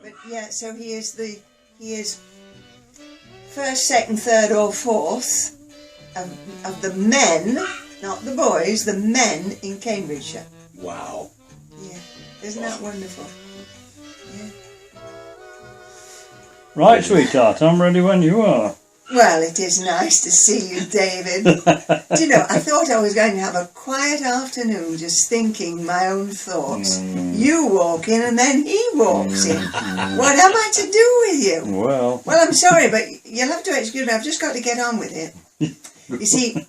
But yeah, so he is first, second, third or fourth of the men, not the boys, the men in Cambridgeshire. Wow. Yeah, isn't that wonderful? Yeah. Right, sweetheart, I'm ready when you are. Well, it is nice to see you, David. Do you know, I thought I was going to have a quiet afternoon just thinking my own thoughts. You walk in and then he walks in. What am I to do with you? Well, I'm sorry, but you'll have to excuse me. I've just got to get on with it. You see,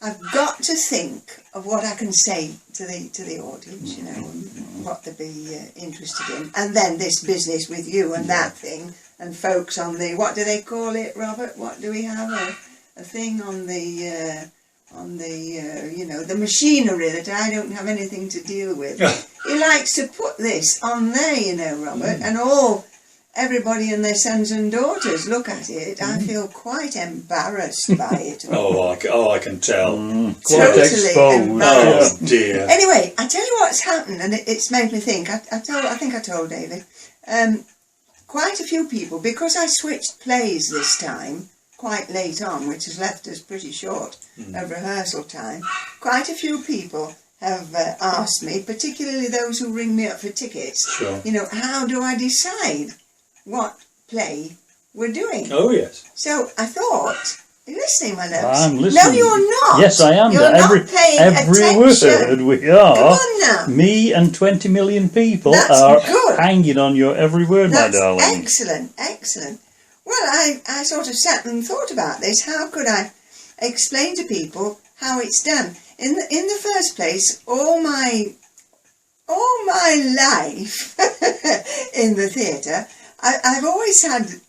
I've got to think of what I can say to the audience, you know, and what they'd be interested in. And then this business with you and that thing. And folks on the, what do they call it, Robert? What do we have? A thing on the, you know, the machinery that I don't have anything to deal with. He likes to put this on there, you know, Robert, and everybody and their sons and daughters look at it. I feel quite embarrassed by it. I can tell. quite exposed. Embarrassed. Oh dear. Anyway, I tell you what's happened, and it's made me think. I think I told David. Quite a few people, because I switched plays this time, quite late on, which has left us pretty short of rehearsal time, quite a few people have asked me, particularly those who ring me up for tickets, you know, how do I decide what play we're doing? Oh yes. So I thought, you're listening, my loves? I'm listening. No, you're not. Yes, I am. You're not paying every attention. word we are. Come on now. Me and 20 million people That's are good. hanging on your every word, That's my darling. excellent, excellent. Well, I sort of sat and thought about this. How could I explain to people how it's done? In the first place, all my life in the theatre, I've always had,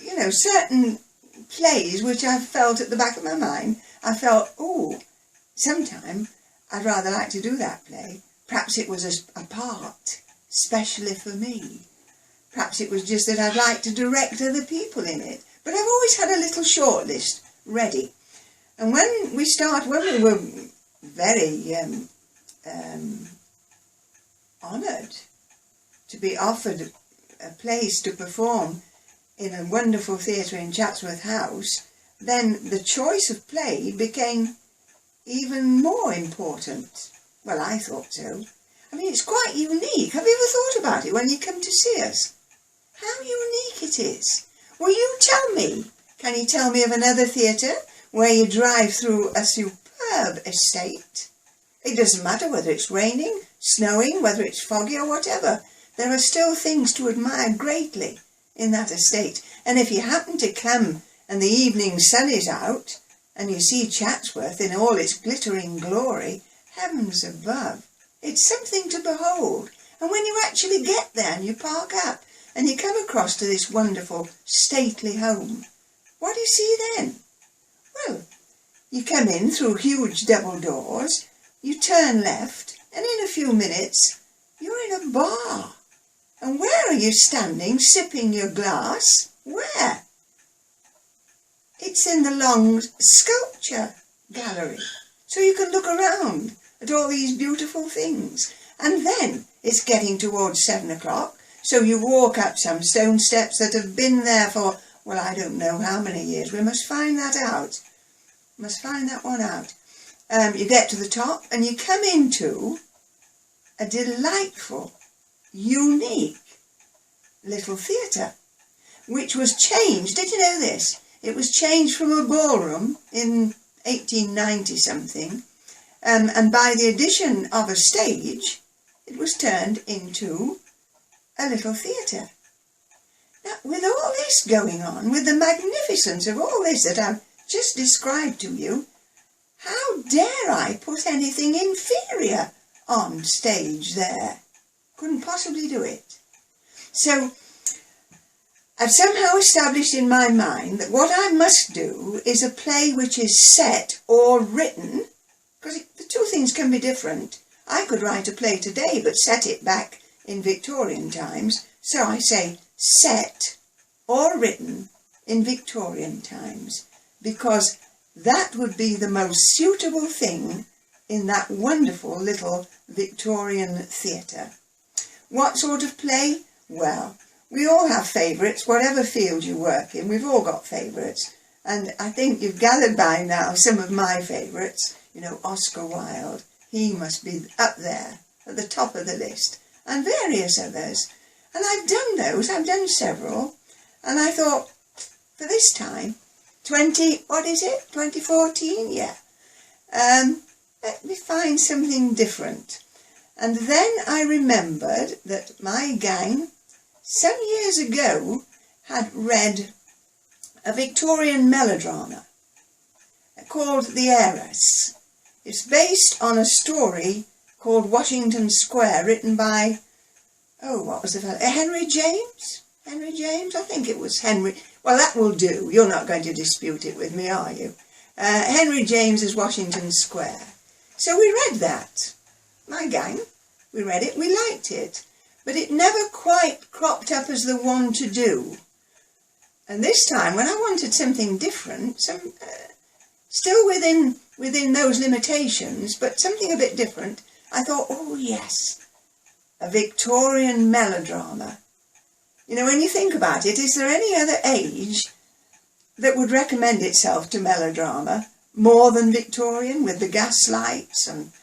you know, certain plays which I've felt at the back of my mind. I felt, sometime I'd rather like to do that play. Perhaps it was a part, specially for me. Perhaps it was just that I'd like to direct other people in it. But I've always had a little short list ready. And when we were very honoured to be offered a place to perform in a wonderful theatre in Chatsworth House, then the choice of play became even more important. Well, I thought so. I mean, it's quite unique. Have you ever thought about it when you come to see us? How unique it is. Will you tell me? Can you tell me of another theatre where you drive through a superb estate? It doesn't matter whether it's raining, snowing, whether it's foggy or whatever. There are still things to admire greatly in that estate. And if you happen to come and the evening sun is out and you see Chatsworth in all its glittering glory, heavens above, it's something to behold. And when you actually get there and you park up and you come across to this wonderful stately home, what do you see then? Well, you come in through huge double doors, you turn left, and in a few minutes you're in a bar. And where are you standing, sipping your glass? Where? It's in the long sculpture gallery, so you can look around at all these beautiful things. And then it's getting towards 7 o'clock, so you walk up some stone steps that have been there for, well, I don't know how many years. We must find that out. Must find that one out. You get to the top and you come into a delightful, unique little theatre, which was changed. Did you know this? It was changed from a ballroom in 1890 something, and by the addition of a stage, it was turned into a little theatre. Now, with all this going on, with the magnificence of all this that I've just described to you, how dare I put anything inferior on stage there? Couldn't possibly do it. So, I've somehow established in my mind that what I must do is a play which is set or written, because the two things can be different. I could write a play today but set it back in Victorian times, so I say set or written in Victorian times, because that would be the most suitable thing in that wonderful little Victorian theatre. What sort of play? Well, we all have favourites, whatever field you work in. We've all got favourites. And I think you've gathered by now some of my favourites. You know, Oscar Wilde. He must be up there at the top of the list. And various others. And I've done those. I've done several. And I thought, for this time, 2014? Yeah. Let me find something different. And then I remembered that my gang, some years ago, had read a Victorian melodrama called The Heiress. It's based on a story called Washington Square, written by, what was the fellow? Henry James? Henry James? I think it was Henry. Well, that will do. You're not going to dispute it with me, are you? Henry James's Washington Square. So we read that. My gang, we read it, we liked it. But it never quite cropped up as the one to do. And this time, when I wanted something different, still within those limitations, but something a bit different, I thought, oh yes, a Victorian melodrama. You know, when you think about it, is there any other age that would recommend itself to melodrama more than Victorian, with the gas lights and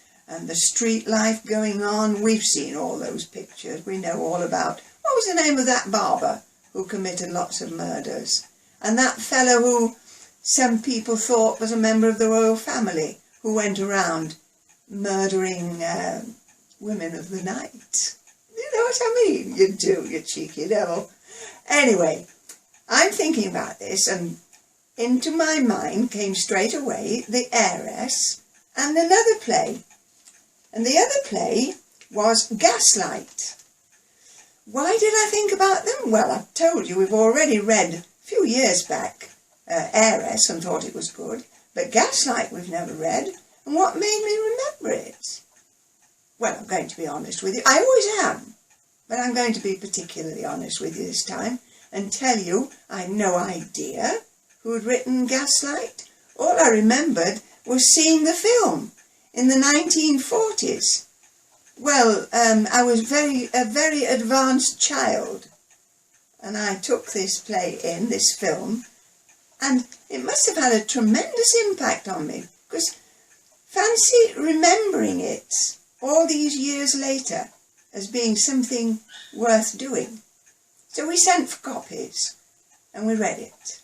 the street life going on? We've seen all those pictures. We know all about, what was the name of that barber who committed lots of murders? And that fellow who some people thought was a member of the royal family, who went around murdering women of the night. You know what I mean? You do, you cheeky devil. Anyway, I'm thinking about this, and into my mind came straight away The Heiress and another play. And the other play was Gaslight. Why did I think about them? Well, I've told you, we've already read a few years back Heiress and thought it was good, but Gaslight we've never read. And what made me remember it? Well, I'm going to be honest with you. I always am, but I'm going to be particularly honest with you this time and tell you I had no idea who had written Gaslight. All I remembered was seeing the film in the 1940s. Well, I was a very advanced child, and I took this play in, this film, and it must have had a tremendous impact on me, because fancy remembering it all these years later as being something worth doing. So we sent for copies, and we read it.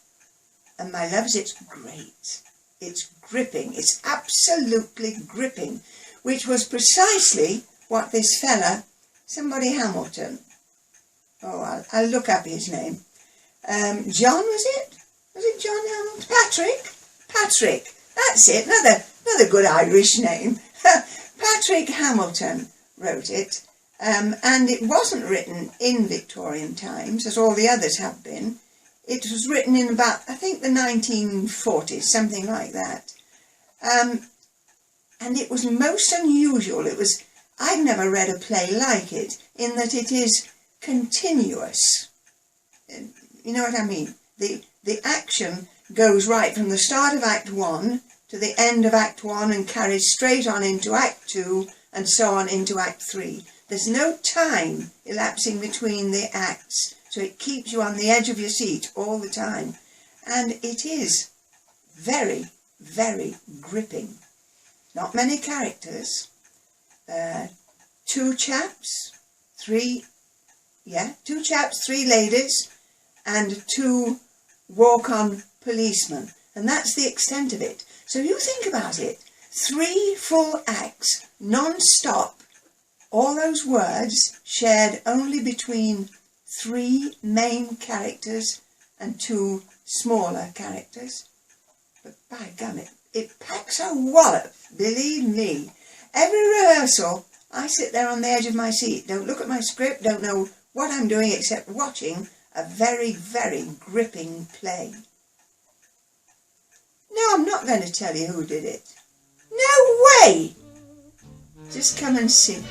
And my loves, it's great. It's gripping. It's absolutely gripping, which was precisely what this fella, somebody Hamilton, I'll look up his name. John, was it? Was it John Hamilton? Patrick. That's it. Another good Irish name. Patrick Hamilton wrote it. And it wasn't written in Victorian times, as all the others have been. It was written in about, I think, the 1940s, something like that. And it was most unusual. I'd never read a play like it, in that it is continuous. You know what I mean? The action goes right from the start of Act 1 to the end of Act 1 and carries straight on into Act 2 and so on into Act 3. There's no time elapsing between the acts, so it keeps you on the edge of your seat all the time. And it is very, very gripping. Not many characters. 2 chaps, 3 ladies, and 2 walk-on policemen. And that's the extent of it. So you think about it. 3 full acts, non-stop. All those words shared only between 3 main characters and 2 smaller characters. But by gum, it packs a wallop, believe me. Every rehearsal, I sit there on the edge of my seat, don't look at my script, don't know what I'm doing except watching a very, very gripping play. No, I'm not going to tell you who did it. No way! Just come and see.